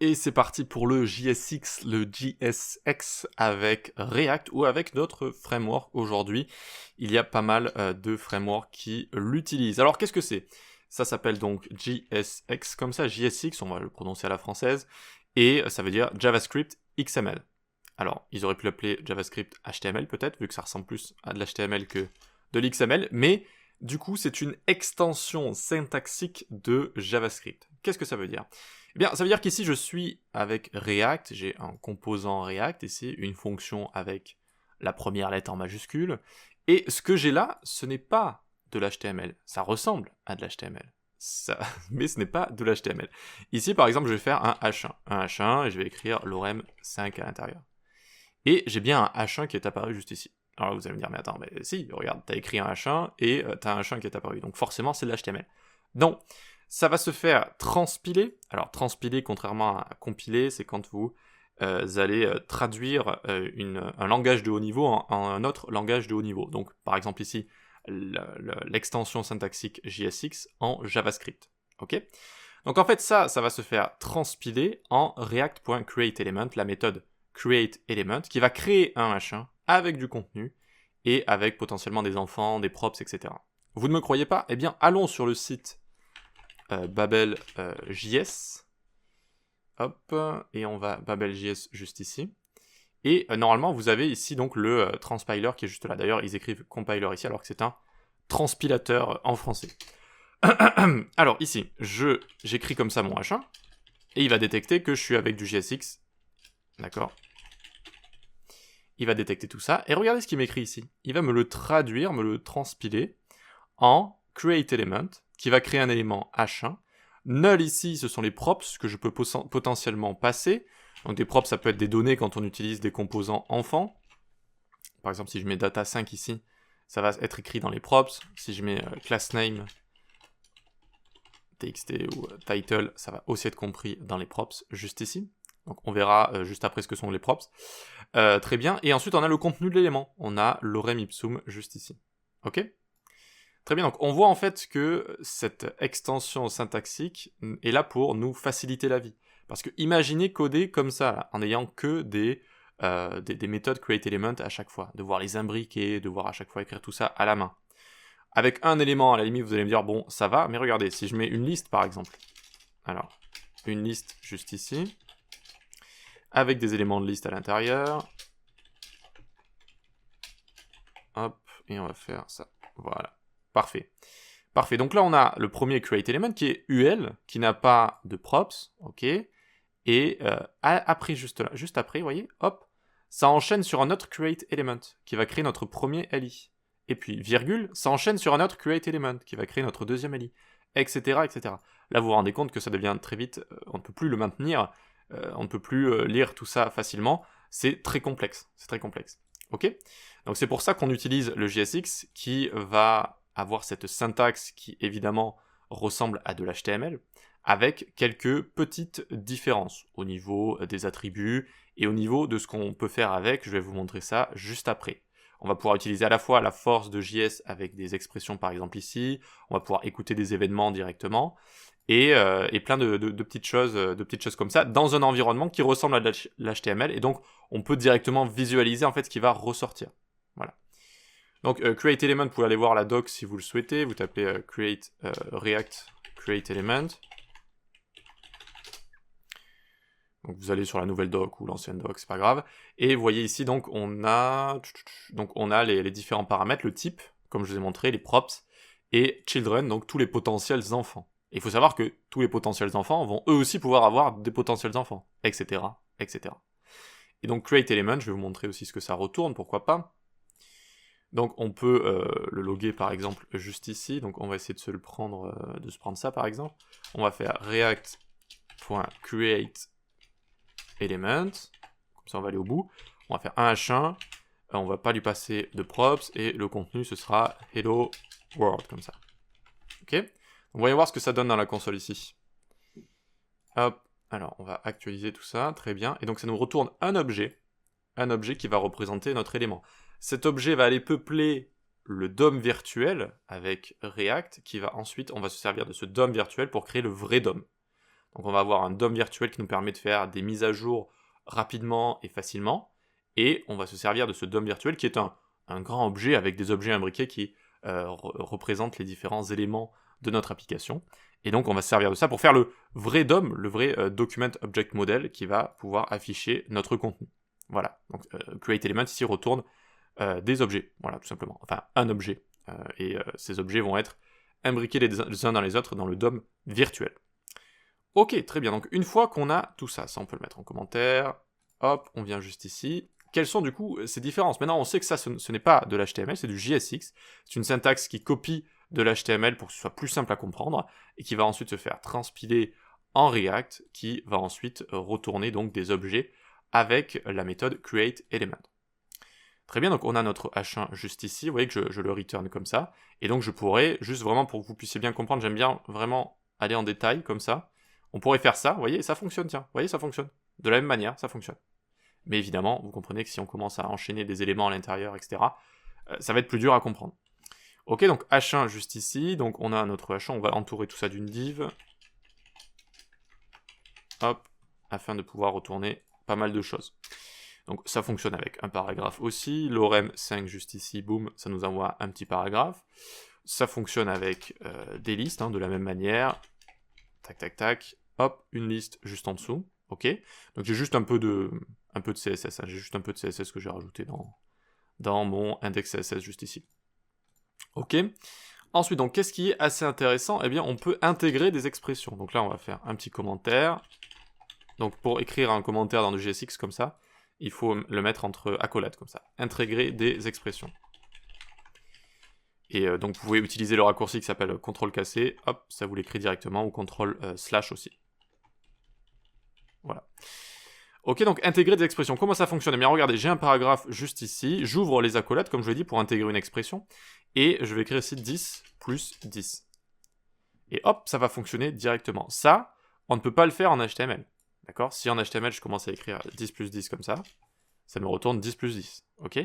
Et c'est parti pour le JSX, le JSX avec React ou avec notre framework aujourd'hui. Il y a pas mal de frameworks qui l'utilisent. Alors qu'est-ce que c'est ? Ça s'appelle donc JSX, comme ça, JSX, on va le prononcer à la française, et ça veut dire JavaScript XML. Alors, ils auraient pu l'appeler JavaScript HTML peut-être, vu que ça ressemble plus à de l'HTML que de l'XML, mais du coup, c'est une extension syntaxique de JavaScript. Qu'est-ce que ça veut dire ? Eh bien, ça veut dire qu'ici, je suis avec React, j'ai un composant React, ici, une fonction avec la première lettre en majuscule, et ce que j'ai là, ce n'est pas de l'HTML. Ça ressemble à de l'HTML, mais ce n'est pas de l'HTML. Ici, par exemple, je vais faire un H1, et je vais écrire lorem 5 à l'intérieur. Et j'ai bien un H1 qui est apparu juste ici. Alors vous allez me dire, mais attends, mais si, regarde, t'as écrit un H1 et t'as un H1 qui est apparu. Donc forcément, c'est de l'HTML. Donc, ça va se faire transpiler. Alors, transpiler, contrairement à compiler, c'est quand vous allez traduire un langage de haut niveau en un autre langage de haut niveau. Donc, par exemple ici, l'extension syntaxique JSX en JavaScript. Ok ? Donc en fait, ça va se faire transpiler en React.createElement, la méthode createElement, qui va créer un H1 avec du contenu et avec potentiellement des enfants, des props, etc. Vous ne me croyez pas ? Eh bien, allons sur le site Babel.js. Hop, et on va Babel.js juste ici. Et normalement, vous avez ici donc le transpiler qui est juste là. D'ailleurs, ils écrivent compiler ici alors que c'est un transpilateur en français. Alors ici, j'écris comme ça mon H1 et il va détecter que je suis avec du JSX. D'accord ? Il va détecter tout ça. Et regardez ce qu'il m'écrit ici. Il va me le traduire, me le transpiler en createElement, qui va créer un élément H1. Null ici, ce sont les props que je peux potentiellement passer. Donc des props, ça peut être des données quand on utilise des composants enfants. Par exemple, si je mets data5 ici, ça va être écrit dans les props. Si je mets className, txt ou title, ça va aussi être compris dans les props, juste ici. Donc on verra juste après ce que sont les props. Très bien. Et ensuite, on a le contenu de l'élément. On a lorem ipsum juste ici. Ok ? Très bien. Donc on voit en fait que cette extension syntaxique est là pour nous faciliter la vie. Parce que imaginez coder comme ça, là, en n'ayant que des méthodes createElement à chaque fois. Devoir les imbriquer, devoir à chaque fois écrire tout ça à la main. Avec un élément, à la limite, vous allez me dire, bon, ça va, mais regardez, si je mets une liste par exemple. Alors, une liste juste ici. Avec des éléments de liste à l'intérieur. Hop, et on va faire ça. Voilà. Parfait. Parfait. Donc là, on a le premier createElement qui est UL, qui n'a pas de props, ok. Et après, juste là, juste après, vous voyez, hop, ça enchaîne sur un autre createElement qui va créer notre premier LI. Et puis, virgule, ça enchaîne sur un autre createElement qui va créer notre deuxième LI, etc., etc. Là, vous vous rendez compte que ça devient très vite, on ne peut plus le maintenir, on ne peut plus lire tout ça facilement. C'est très complexe. C'est très complexe. Ok ? Donc c'est pour ça qu'on utilise le JSX qui va avoir cette syntaxe qui évidemment ressemble à de l'HTML avec quelques petites différences au niveau des attributs et au niveau de ce qu'on peut faire avec. Je vais vous montrer ça juste après. On va pouvoir utiliser à la fois la force de JS avec des expressions par exemple ici, on va pouvoir écouter des événements directement et plein de petites choses comme ça dans un environnement qui ressemble à de l'HTML et donc on peut directement visualiser en fait ce qui va ressortir. Voilà. Donc createElement, vous pouvez aller voir la doc si vous le souhaitez, vous tapez React createElement. Donc vous allez sur la nouvelle doc ou l'ancienne doc, c'est pas grave. Et vous voyez ici, donc on a les différents paramètres, le type, comme je vous ai montré, les props, et children, donc tous les potentiels enfants. Et il faut savoir que tous les potentiels enfants vont eux aussi pouvoir avoir des potentiels enfants, etc., etc. Et donc createElement, je vais vous montrer aussi ce que ça retourne, pourquoi pas. Donc on peut le loguer par exemple juste ici, donc on va essayer de se prendre ça par exemple. On va faire react.createElement, comme ça on va aller au bout. On va faire un H1, on va pas lui passer de props, et le contenu ce sera hello world, comme ça. Ok ? On va y voir ce que ça donne dans la console ici. Hop, alors on va actualiser tout ça, très bien. Et donc ça nous retourne un objet qui va représenter notre élément. Cet objet va aller peupler le DOM virtuel avec React, qui va ensuite, on va se servir de ce DOM virtuel pour créer le vrai DOM. Donc on va avoir un DOM virtuel qui nous permet de faire des mises à jour rapidement et facilement, et on va se servir de ce DOM virtuel qui est un grand objet avec des objets imbriqués qui représentent les différents éléments de notre application. Et donc on va se servir de ça pour faire le vrai DOM, le vrai Document Object Model qui va pouvoir afficher notre contenu. Voilà, donc createElement ici retourne des objets, voilà tout simplement, enfin un objet, et ces objets vont être imbriqués les uns dans les autres dans le DOM virtuel. Ok, très bien, donc une fois qu'on a tout ça, ça on peut le mettre en commentaire, hop, on vient juste ici. Quelles sont du coup ces différences? Maintenant on sait que ça ce n'est pas de l'HTML, c'est du JSX, c'est une syntaxe qui copie de l'HTML pour que ce soit plus simple à comprendre, et qui va ensuite se faire transpiler en React, qui va ensuite retourner donc des objets avec la méthode createElement. Très bien, donc on a notre H1 juste ici, vous voyez que je le return comme ça, et donc je pourrais, juste vraiment pour que vous puissiez bien comprendre, j'aime bien vraiment aller en détail comme ça, on pourrait faire ça, vous voyez, ça fonctionne, tiens, vous voyez, ça fonctionne. De la même manière, ça fonctionne. Mais évidemment, vous comprenez que si on commence à enchaîner des éléments à l'intérieur, etc., ça va être plus dur à comprendre. Ok, donc H1 juste ici, donc on a notre H1, on va entourer tout ça d'une div. Hop, afin de pouvoir retourner pas mal de choses. Donc ça fonctionne avec un paragraphe aussi, lorem 5 juste ici, boum, ça nous envoie un petit paragraphe. Ça fonctionne avec des listes, de la même manière. Tac, tac, tac, hop, une liste juste en dessous, ok. Donc j'ai juste un peu de CSS, j'ai juste un peu de CSS que j'ai rajouté dans mon index CSS juste ici. Ok. Ensuite, donc qu'est-ce qui est assez intéressant? Eh bien, on peut intégrer des expressions. Donc là, on va faire un petit commentaire. Donc pour écrire un commentaire dans du JSX comme ça, il faut le mettre entre accolades comme ça. Intégrer des expressions. Et donc vous pouvez utiliser le raccourci qui s'appelle CTRL-C, hop, ça vous l'écrit directement, ou CTRL/ aussi. Voilà. Ok, donc intégrer des expressions. Comment ça fonctionne? Eh bien, regardez, j'ai un paragraphe juste ici, j'ouvre les accolades, comme je l'ai dit, pour intégrer une expression, et je vais écrire ici 10 plus 10. Et hop, ça va fonctionner directement. Ça, on ne peut pas le faire en HTML. D'accord? Si en HTML, je commence à écrire 10 plus 10 comme ça me retourne 10 plus 10. Ok?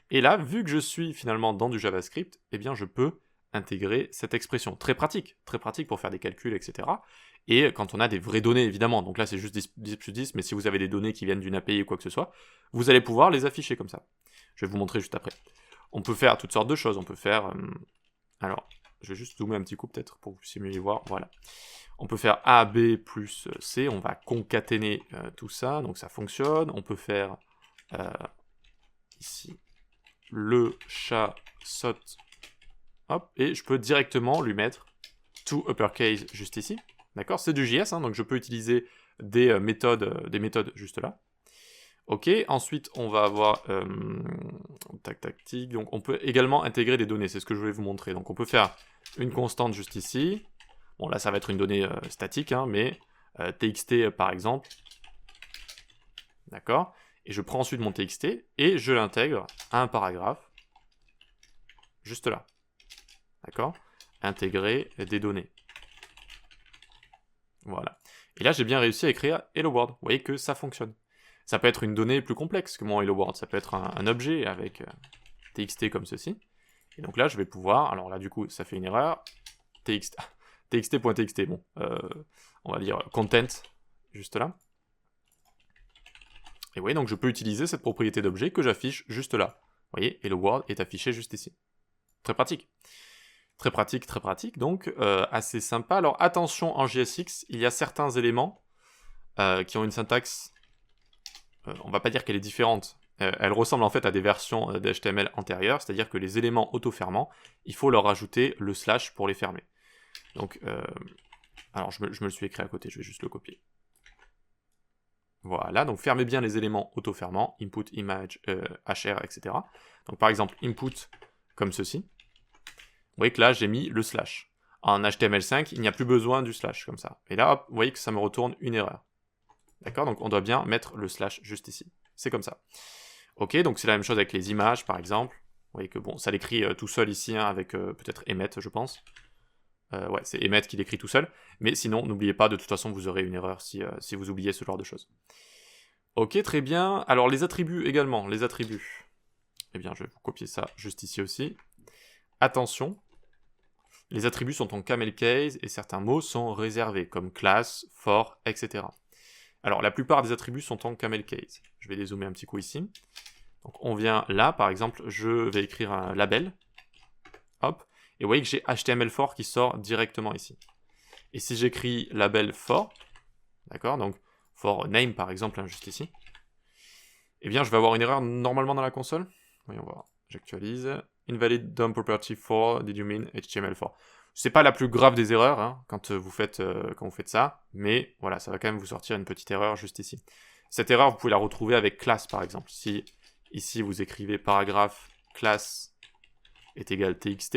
Et là, vu que je suis finalement dans du JavaScript, eh bien, je peux intégrer cette expression. Très pratique pour faire des calculs, etc. Et quand on a des vraies données, évidemment, donc là c'est juste 10 plus 10, mais si vous avez des données qui viennent d'une API ou quoi que ce soit, vous allez pouvoir les afficher comme ça. Je vais vous montrer juste après. On peut faire toutes sortes de choses, on peut faire... alors, je vais juste zoomer un petit coup peut-être pour que vous puissiez mieux y voir, voilà. On peut faire A, B plus C, on va concaténer tout ça, donc ça fonctionne. On peut faire ici le chat saute, hop, et je peux directement lui mettre to uppercase juste ici. D'accord, c'est du JS, donc je peux utiliser des méthodes juste là. Ok, ensuite on va avoir tac tac tic, donc on peut également intégrer des données, c'est ce que je voulais vous montrer. Donc on peut faire une constante juste ici. Bon là ça va être une donnée statique, mais txt par exemple. D'accord, et je prends ensuite mon txt et je l'intègre à un paragraphe juste là. D'accord, intégrer des données. Voilà. Et là, j'ai bien réussi à écrire Hello World. Vous voyez que ça fonctionne. Ça peut être une donnée plus complexe que mon Hello World. Ça peut être un objet avec txt comme ceci. Et donc là, je vais pouvoir... Alors là, du coup, ça fait une erreur. txt.txt, bon. On va dire content, juste là. Et vous voyez, donc je peux utiliser cette propriété d'objet que j'affiche juste là. Vous voyez, Hello World est affiché juste ici. Très pratique. Très pratique, donc assez sympa. Alors attention, en JSX, il y a certains éléments qui ont une syntaxe, on va pas dire qu'elle est différente, elle ressemble en fait à des versions d'HTML antérieures, c'est-à-dire que les éléments auto-fermants, il faut leur rajouter le slash pour les fermer. Donc, alors je me le suis écrit à côté, je vais juste le copier. Voilà, donc fermez bien les éléments auto-fermants, input, image, hr, etc. Donc par exemple, input comme ceci. Vous voyez que là, j'ai mis le slash. En HTML5, il n'y a plus besoin du slash, comme ça. Et là, hop, vous voyez que ça me retourne une erreur. D'accord? Donc on doit bien mettre le slash juste ici. C'est comme ça. Ok, donc c'est la même chose avec les images, par exemple. Vous voyez que bon, ça l'écrit tout seul ici, avec peut-être emmet, je pense. Ouais, c'est emmet qui l'écrit tout seul. Mais sinon, n'oubliez pas, de toute façon, vous aurez une erreur si vous oubliez ce genre de choses. Ok, très bien. Alors les attributs également, les attributs. Eh bien, je vais vous copier ça juste ici aussi. Attention, les attributs sont en camel case et certains mots sont réservés, comme class, for, etc. Alors, la plupart des attributs sont en camel case. Je vais dézoomer un petit coup ici. Donc, on vient là, par exemple, je vais écrire un label. Hop. Et vous voyez que j'ai HTML4 qui sort directement ici. Et si j'écris label for, d'accord, donc for name par exemple, hein, juste ici, eh bien, je vais avoir une erreur normalement dans la console. Voyons voir. J'actualise. Invalid DOM property for, did you mean HTML4? C'est pas la plus grave des erreurs hein, quand vous faites ça, mais voilà, ça va quand même vous sortir une petite erreur juste ici. Cette erreur, vous pouvez la retrouver avec class par exemple. Si ici vous écrivez paragraphe class est égal txt,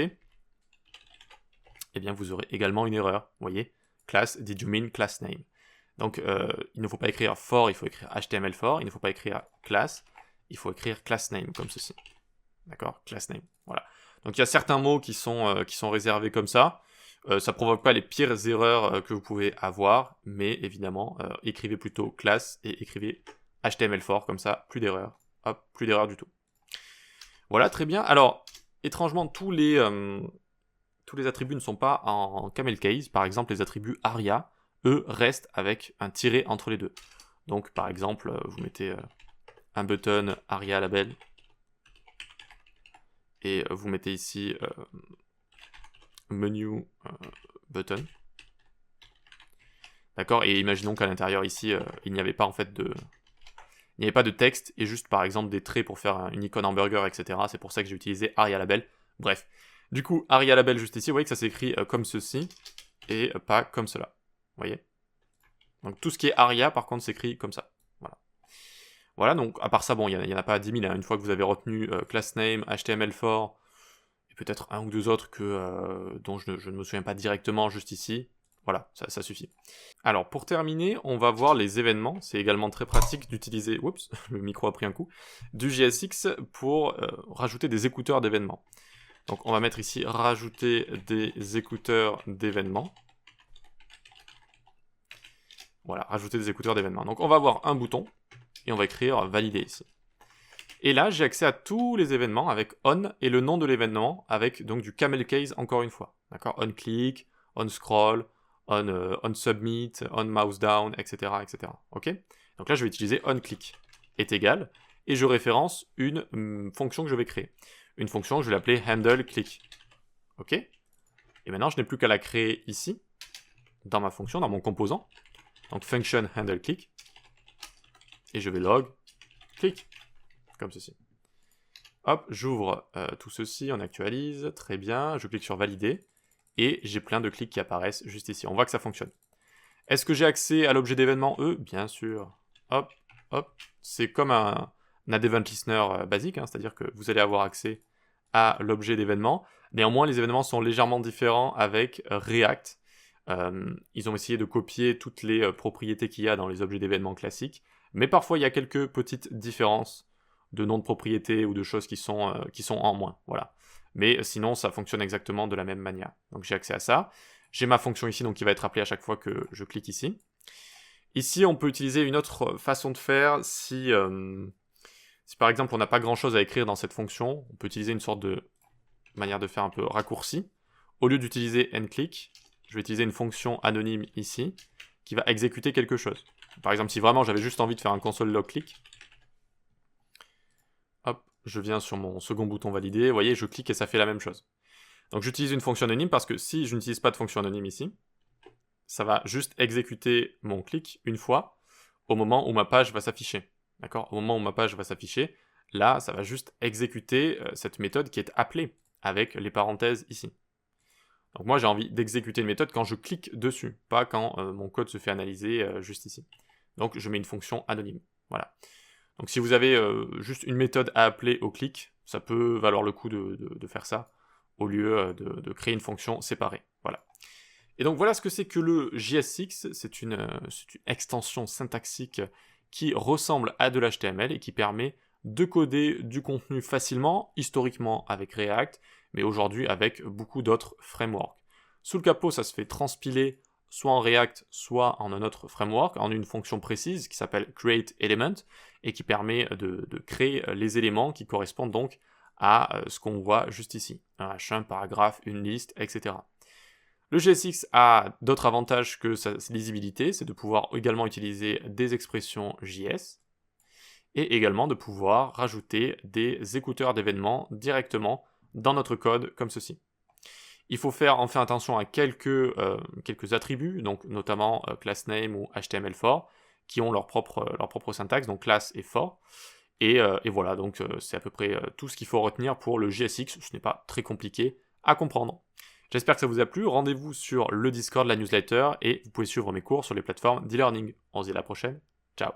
eh bien vous aurez également une erreur. Vous voyez, class, did you mean class name? Donc il ne faut pas écrire for, il faut écrire HTML4, il ne faut pas écrire class, il faut écrire class name comme ceci. D'accord, class name, voilà. Donc il y a certains mots qui sont réservés comme ça. Ça provoque pas les pires erreurs que vous pouvez avoir, mais évidemment, écrivez plutôt class et écrivez HTML4, comme ça, plus d'erreurs. Hop, plus d'erreurs du tout. Voilà, très bien. Alors, étrangement, tous les attributs ne sont pas en camel case. Par exemple, les attributs aria, eux, restent avec un tiret entre les deux. Donc, par exemple, vous mettez un button aria label, et vous mettez ici menu button. D'accord, et imaginons qu'à l'intérieur ici, il n'y avait pas en fait il n'y avait pas de texte, et juste par exemple des traits pour faire une icône hamburger, etc. C'est pour ça que j'ai utilisé aria label. Bref. Du coup, aria label juste ici, vous voyez que ça s'écrit comme ceci, et pas comme cela. Vous voyez? Donc tout ce qui est aria, par contre, s'écrit comme ça. Voilà. Voilà, donc à part ça, bon, il n'y en a pas 10 000. Hein. Une fois que vous avez retenu class name, HTML4, et peut-être un ou deux autres dont je ne me souviens pas directement juste ici, voilà, ça suffit. Alors, pour terminer, on va voir les événements. C'est également très pratique d'utiliser, oups, le micro a pris un coup, du JSX pour rajouter des écouteurs d'événements. Donc, on va mettre ici rajouter des écouteurs d'événements. Voilà, rajouter des écouteurs d'événements. Donc, on va avoir un bouton et on va écrire valider ici. Et là, j'ai accès à tous les événements avec on et le nom de l'événement avec donc du camel case encore une fois. D'accord, on click, on scroll, on submit, on mouse down, etc., etc. Ok. Donc là, je vais utiliser on click est égal et je référence une fonction que je vais créer. Une fonction, je vais l'appeler handle click. Ok. Et maintenant, je n'ai plus qu'à la créer ici dans ma fonction, dans mon composant. Donc function handle click et je vais log click. Comme ceci. Hop, j'ouvre tout ceci, on actualise, très bien, je clique sur valider, et j'ai plein de clics qui apparaissent juste ici. On voit que ça fonctionne. Est-ce que j'ai accès à l'objet d'événement Bien sûr. Hop, hop, c'est comme un event listener basique, hein, c'est-à-dire que vous allez avoir accès à l'objet d'événement. Néanmoins, les événements sont légèrement différents avec React. Ils ont essayé de copier toutes les propriétés qu'il y a dans les objets d'événements classiques, mais parfois il y a quelques petites différences de noms de propriétés ou de choses qui sont en moins, voilà. Mais sinon, ça fonctionne exactement de la même manière. Donc j'ai accès à ça. J'ai ma fonction ici, donc qui va être appelée à chaque fois que je clique ici. Ici, on peut utiliser une autre façon de faire si par exemple on n'a pas grand-chose à écrire dans cette fonction, on peut utiliser une sorte de manière de faire un peu raccourci. Au lieu d'utiliser nClick, je vais utiliser une fonction anonyme ici, qui va exécuter quelque chose. Par exemple, si vraiment j'avais juste envie de faire un console log click, hop, je viens sur mon second bouton valider, vous voyez, je clique et ça fait la même chose. Donc j'utilise une fonction anonyme parce que si je n'utilise pas de fonction anonyme ici, ça va juste exécuter mon clic une fois au moment où ma page va s'afficher. D'accord ? Au moment où ma page va s'afficher, là, ça va juste exécuter cette méthode qui est appelée avec les parenthèses ici. Donc moi, j'ai envie d'exécuter une méthode quand je clique dessus, pas quand mon code se fait analyser juste ici. Donc je mets une fonction anonyme. Voilà. Donc si vous avez juste une méthode à appeler au clic, ça peut valoir le coup de faire ça, au lieu de créer une fonction séparée. Voilà. Et donc voilà ce que c'est que le JSX, c'est une extension syntaxique qui ressemble à de l'HTML et qui permet de coder du contenu facilement, historiquement avec React, mais aujourd'hui avec beaucoup d'autres frameworks. Sous le capot, ça se fait transpiler soit en React, soit en un autre framework, en une fonction précise qui s'appelle createElement et qui permet de créer les éléments qui correspondent donc à ce qu'on voit juste ici. Un H1, paragraphe, une liste, etc. Le JSX a d'autres avantages que sa lisibilité, c'est de pouvoir également utiliser des expressions JS, et également de pouvoir rajouter des écouteurs d'événements directement dans notre code comme ceci. Il faut faire enfin attention à quelques attributs, donc notamment class name ou HTML4, qui ont leur propre syntaxe, donc class et for. Et voilà, donc c'est à peu près tout ce qu'il faut retenir pour le JSX. Ce n'est pas très compliqué à comprendre. J'espère que ça vous a plu. Rendez-vous sur le Discord, la newsletter, et vous pouvez suivre mes cours sur les plateformes d'e-learning. On se dit à la prochaine. Ciao.